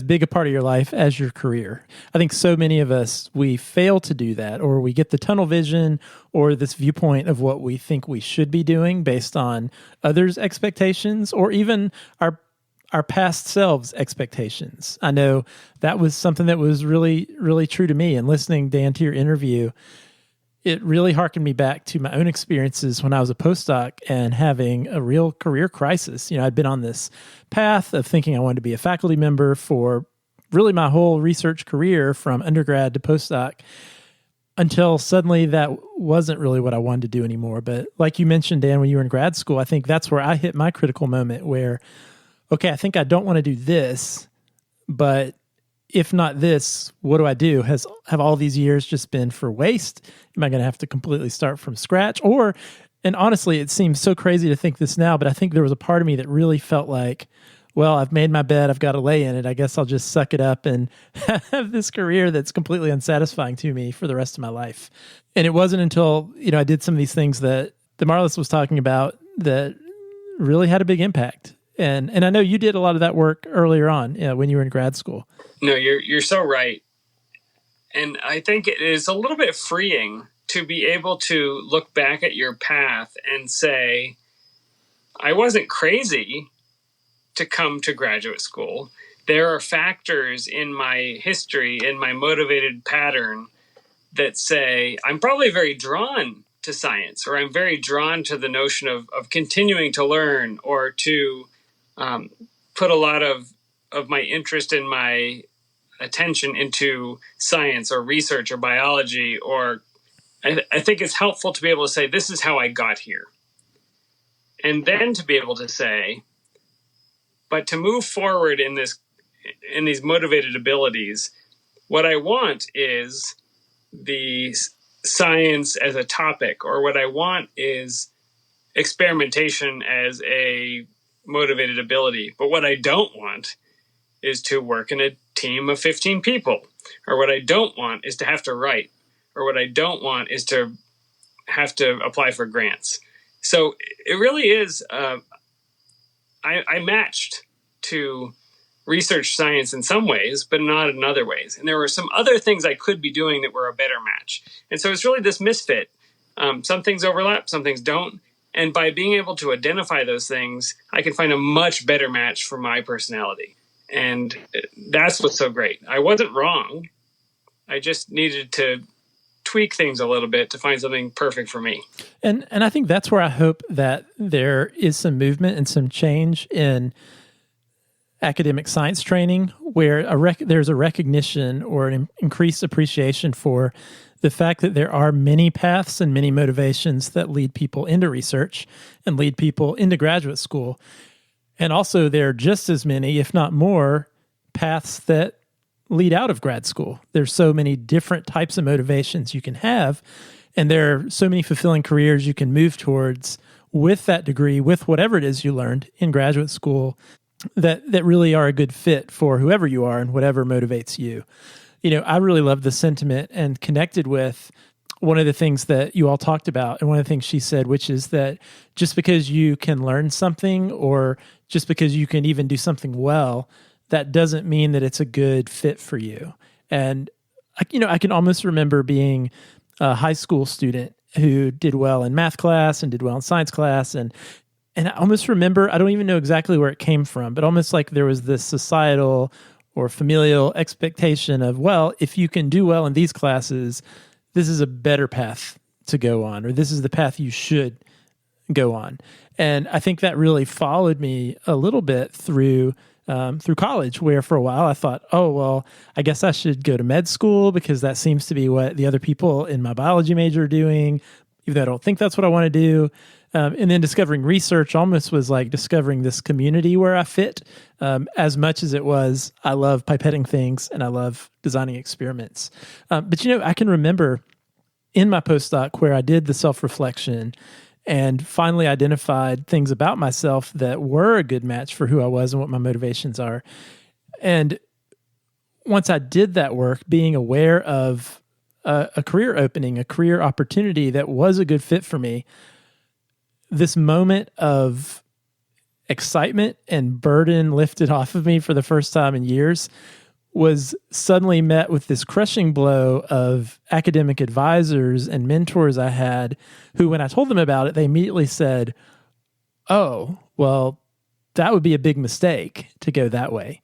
big a part of your life as your career. I think so many of us, we fail to do that, or we get the tunnel vision or this viewpoint of what we think we should be doing based on others' expectations or even our past selves' expectations. I know that was something that was really, really true to me. And listening, Dan, to your interview, it really harkened me back to my own experiences when I was a postdoc and having a real career crisis. I'd been on this path of thinking I wanted to be a faculty member for really my whole research career from undergrad to postdoc until suddenly that wasn't really what I wanted to do anymore. But like you mentioned, Dan, when you were in grad school, I think that's where I hit my critical moment where, okay, I think I don't want to do this, but if not this, what do I do? Have all these years just been for waste? Am I going to have to completely start from scratch? And honestly, it seems so crazy to think this now, but I think there was a part of me that really felt like, well, I've made my bed, I've got to lay in it. I guess I'll just suck it up and have this career that's completely unsatisfying to me for the rest of my life. And it wasn't until, I did some of these things that Marlys was talking about that really had a big impact. And I know you did a lot of that work earlier on when you were in grad school. No, you're so right. And I think it is a little bit freeing to be able to look back at your path and say, I wasn't crazy. to come to graduate school. There are factors in my history, in my motivated pattern, that say I'm probably very drawn to science, or I'm very drawn to the notion of continuing to learn, or to put a lot of my interest and my attention into science or research or biology. Or I think it's helpful to be able to say, this is how I got here. And then to be able to say, but to move forward in these motivated abilities, what I want is the science as a topic, or what I want is experimentation as a motivated ability. But what I don't want is to work in a team of 15 people, or what I don't want is to have to write, or what I don't want is to have to apply for grants. So it really is, I matched to research science in some ways, but not in other ways. And there were some other things I could be doing that were a better match. And so it's really this misfit. Some things overlap, some things don't. And by being able to identify those things, I can find a much better match for my personality. And that's what's so great. I wasn't wrong. I just needed to tweak things a little bit to find something perfect for me. And I think that's where I hope that there is some movement and some change in academic science training, where there's a recognition or an increased appreciation for the fact that there are many paths and many motivations that lead people into research and lead people into graduate school. And also there are just as many, if not more, paths that lead out of grad school. There's so many different types of motivations you can have, and there are so many fulfilling careers you can move towards with that degree, with whatever it is you learned in graduate school, that really are a good fit for whoever you are and whatever motivates you. You know, I really love the sentiment and connected with one of the things that you all talked about, and one of the things she said, which is that just because you can learn something, or just because you can even do something well, that doesn't mean that it's a good fit for you. And, I can almost remember being a high school student who did well in math class and did well in science class. And I almost remember, I don't even know exactly where it came from, but almost like there was this societal or familial expectation of, well, if you can do well in these classes, this is a better path to go on, or this is the path you should go on. And I think that really followed me a little bit through college, where for a while I thought, oh, well, I guess I should go to med school because that seems to be what the other people in my biology major are doing, even though I don't think that's what I want to do. And then discovering research almost was like discovering this community where I fit, as much as it was, I love pipetting things and I love designing experiments. But, I can remember in my postdoc where I did the self-reflection and finally identified things about myself that were a good match for who I was and what my motivations are. And once I did that work, being aware of a career opening, a career opportunity that was a good fit for me, this moment of excitement and burden lifted off of me for the first time in years was suddenly met with this crushing blow of academic advisors and mentors I had who, when I told them about it, they immediately said, oh, well, that would be a big mistake to go that way.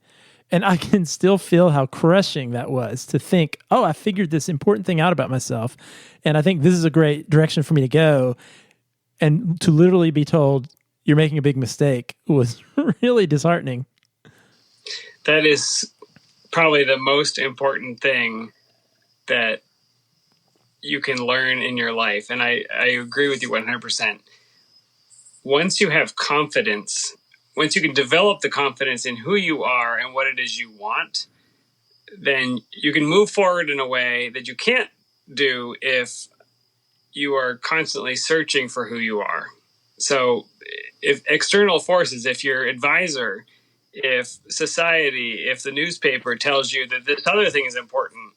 And I can still feel how crushing that was to think, oh, I figured this important thing out about myself, and I think this is a great direction for me to go. And to literally be told you're making a big mistake was really disheartening. That is probably the most important thing that you can learn in your life. And I agree with you 100%. Once you have confidence, once you can develop the confidence in who you are and what it is you want, then you can move forward in a way that you can't do if you are constantly searching for who you are. So if external forces, if your advisor, if society, if the newspaper tells you that this other thing is important,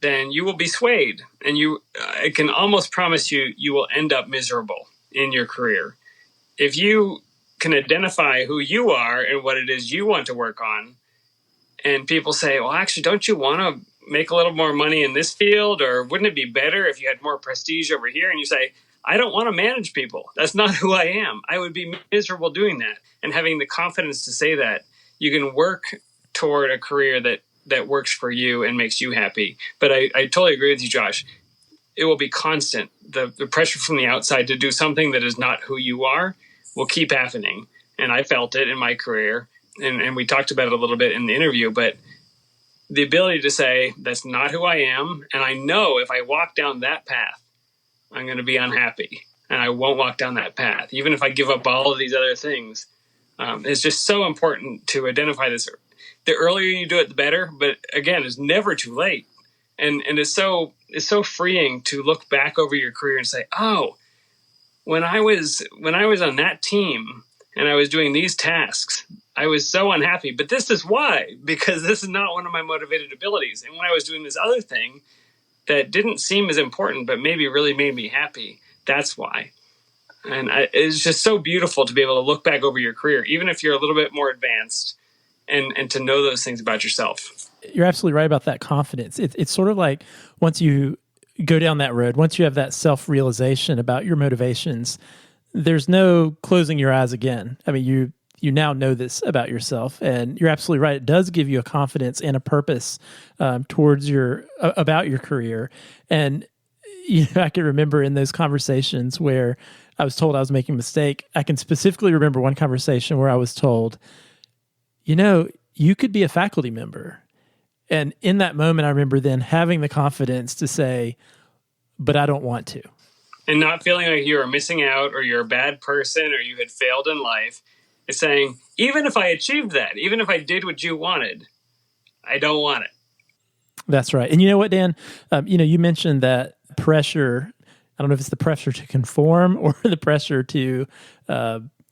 then you will be swayed. And I can almost promise you will end up miserable in your career. If you can identify who you are and what it is you want to work on, and people say, well, actually, don't you want to make a little more money in this field? Or wouldn't it be better if you had more prestige over here? And you say, I don't want to manage people. That's not who I am. I would be miserable doing that. And having the confidence to say that, you can work toward a career that works for you and makes you happy. But I totally agree with you, Josh. It will be constant. The pressure from the outside to do something that is not who you are will keep happening. And I felt it in my career. And we talked about it a little bit in the interview, but the ability to say, that's not who I am. And I know if I walk down that path, I'm going to be unhappy. And I won't walk down that path. Even if I give up all of these other things, it's just so important to identify this. The earlier you do it, the better. But again, it's never too late. And it's so freeing to look back over your career and say, oh, when I was on that team and I was doing these tasks, I was so unhappy. But this is why, because this is not one of my motivated abilities. And when I was doing this other thing that didn't seem as important, but maybe really made me happy, that's why. And it's just so beautiful to be able to look back over your career, even if you're a little bit more advanced, and to know those things about yourself. You're absolutely right about that confidence. It's sort of like once you go down that road, once you have that self-realization about your motivations, there's no closing your eyes again. I mean, you now know this about yourself, and you're absolutely right. It does give you a confidence and a purpose towards about your career. And I can remember in those conversations where I was told I was making a mistake. I can specifically remember one conversation where I was told, you could be a faculty member. And in that moment, I remember then having the confidence to say, but I don't want to. And not feeling like you are missing out or you're a bad person or you had failed in life. It's saying, even if I achieved that, even if I did what you wanted, I don't want it. That's right. And you know what, Dan? You mentioned that pressure. I don't know if it's the pressure to conform or the pressure to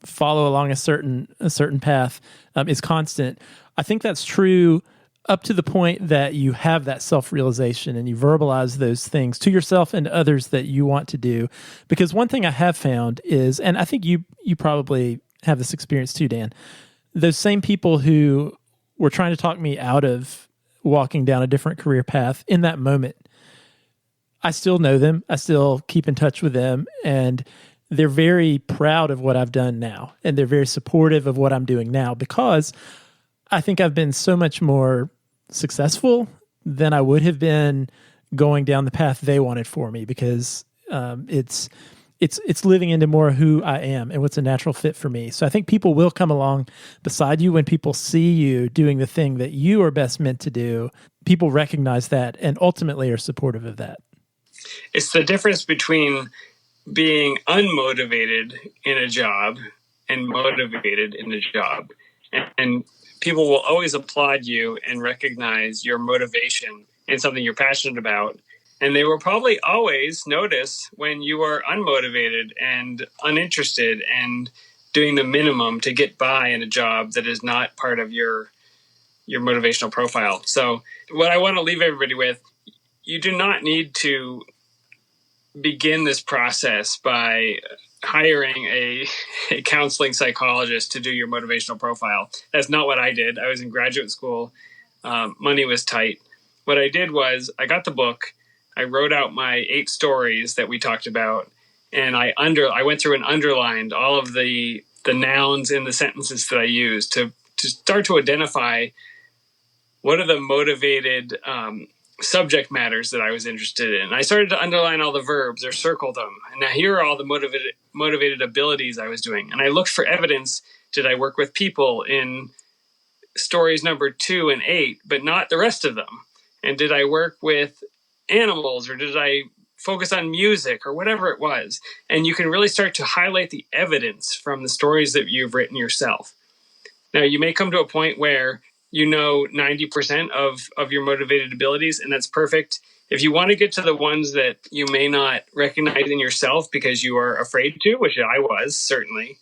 follow along a certain path is constant. I think that's true up to the point that you have that self-realization and you verbalize those things to yourself and others that you want to do. Because one thing I have found is, and I think you probably have this experience too, Dan, those same people who were trying to talk me out of walking down a different career path in that moment, I still know them. I still keep in touch with them, and they're very proud of what I've done now. And they're very supportive of what I'm doing now because I think I've been so much more successful than I would have been going down the path they wanted for me, because it's living into more who I am and what's a natural fit for me. So I think people will come along beside you when people see you doing the thing that you are best meant to do. People recognize that and ultimately are supportive of that. It's the difference between being unmotivated in a job and motivated in a job. And people will always applaud you and recognize your motivation in something you're passionate about. And they will probably always notice when you are unmotivated and uninterested and doing the minimum to get by in a job that is not part of your motivational profile. So what I want to leave everybody with, you do not need to begin this process by hiring a counseling psychologist to do your motivational profile. That's not what I did. I was in graduate school. Money was tight. What I did was I got the book. I wrote out my 8 stories that we talked about, and I went through and underlined all of the nouns in the sentences that I used to start to identify what are the motivated subject matters that I was interested in. I started to underline all the verbs or circle them. And now here are all the motivated abilities I was doing. And I looked for evidence. Did I work with people in stories number 2 and 8, but not the rest of them? And did I work with animals, or did I focus on music, or whatever it was? And you can really start to highlight the evidence from the stories that you've written yourself. Now, you may come to a point where you know 90% of your motivated abilities, and that's perfect. If you want to get to the ones that you may not recognize in yourself because you are afraid to, which I was, certainly,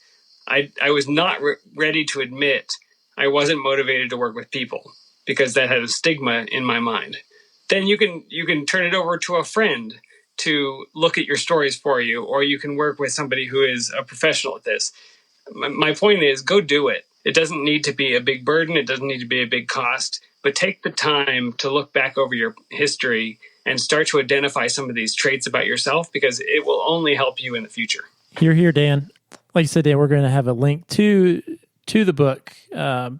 I was not ready to admit I wasn't motivated to work with people because that had a stigma in my mind. Then you can turn it over to a friend to look at your stories for you, or you can work with somebody who is a professional at this. My point is, go do it. It doesn't need to be a big burden. It doesn't need to be a big cost, but take the time to look back over your history and start to identify some of these traits about yourself, because it will only help you in the future. Hear, hear, Dan. Like you said, Dan, we're going to have a link to the book,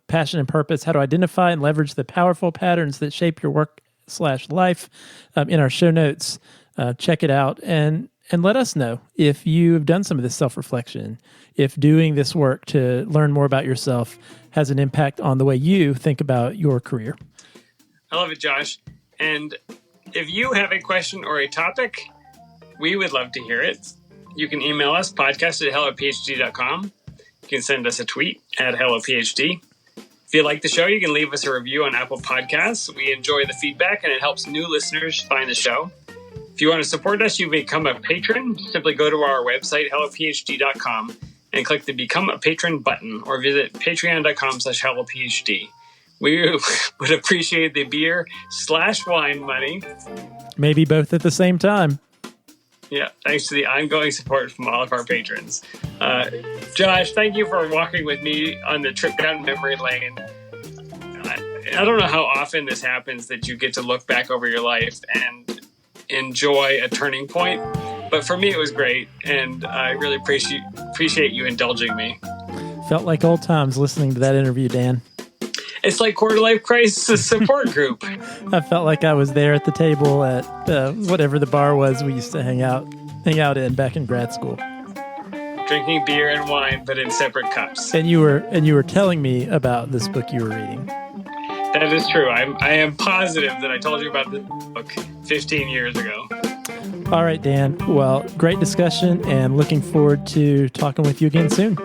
Passion and Purpose, How to Identify and Leverage the Powerful Patterns That Shape Your Work/Life, in our show notes. Check it out and let us know if you have done some of this self-reflection, if doing this work to learn more about yourself has an impact on the way you think about your career. I love it, Josh. And if you have a question or a topic, we would love to hear it. You can email us, podcast@hellophd.com. You can send us a tweet @hellophd. If you like the show, you can leave us a review on Apple Podcasts. We enjoy the feedback, and it helps new listeners find the show. If you want to support us, you become a patron. Simply go to our website, hellophd.com, and click the Become a Patron button, or visit patreon.com/hellophd. We would appreciate the beer/wine money. Maybe both at the same time. Yeah, thanks to the ongoing support from all of our patrons. Josh, thank you for walking with me on the trip down memory lane. I don't know how often this happens, that you get to look back over your life and enjoy a turning point. But for me, it was great, and I really appreciate you indulging me. Felt like old times listening to that interview, Dan. It's like quarter life crisis support group. I felt like I was there at the table at whatever the bar was we used to hang out in back in grad school. Drinking beer and wine, but in separate cups. And you were telling me about this book you were reading. That is true. I am positive that I told you about this book 15 years ago. All right, Dan. Well, great discussion, and looking forward to talking with you again soon.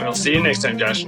We'll see you next time, Josh.